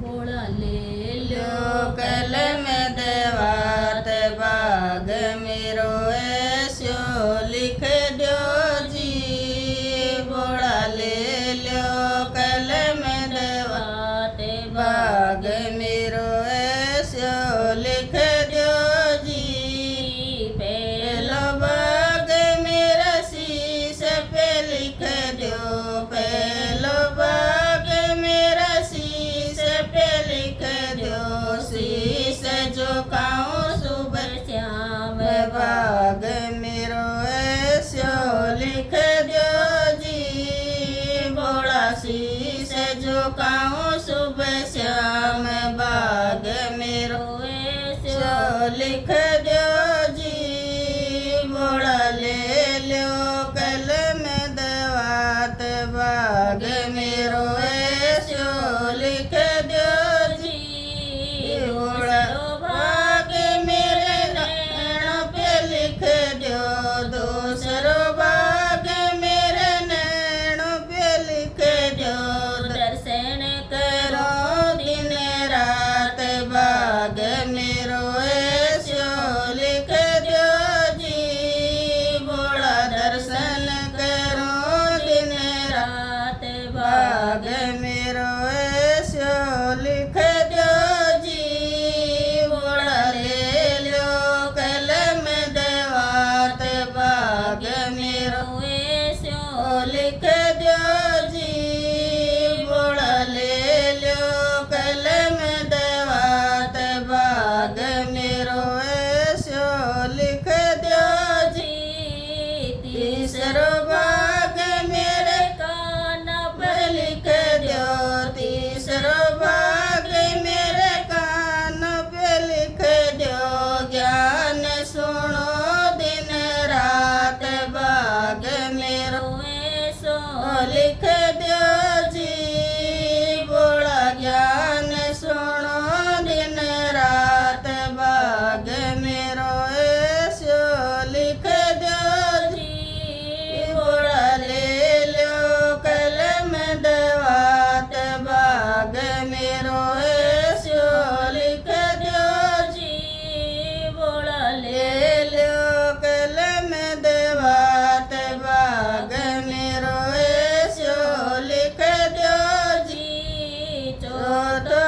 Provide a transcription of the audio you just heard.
बोला ले लो कलम देवात बाग मेरो ऐसो लिख दो जी बोला ले लो कलम देवात बाग मेरो ऐसो लिख दो जी पहलो बाग मेरा शीश पे लिख दो पहलो बाग मेरा शीश पे लिख दो शीश जो खाऊं सुबह श्याम बाग मेरो ऐसो लिख दो जी बोला शीश जो खाऊं सुबह शाम बाग मेरो ऐसो लिख दो जी बोला ले लो कलम देवात बाग मेरो ऐसो लिख दो जी बोला बाग मेरे नैनों पे लिख दो दूसरो बाग मेरे नैनों पे लिख दो दर्शन करो दिन रात बाग मेरो ऐसो लिख दो जी बोला दर्शन करो दिन रात बाग मेरो ऐसो लिख दो जी बोला ले लो कलम देवात बाग मेरो ऐसो लिख दो जी बोला ले लो कलम देवात बाग मेरो ऐसो लिख दो जी तीसरो बाग मेरे कान पर लिख दो तीसरो बाग मेरे कान पे लिख दो ज्ञान सुनो दिन रात बाग मेरो ऐसो लिख दो जी बोला ज्ञान सुनो दिन रात बाग मेरो ऐसो लिख दो जी बोला ले लो कलम देवात बाग मेरो ऐसो लिख दो जी बोला ले ले लो कलम देवात बाग मेरो ऐसो लिख दो जी चौथो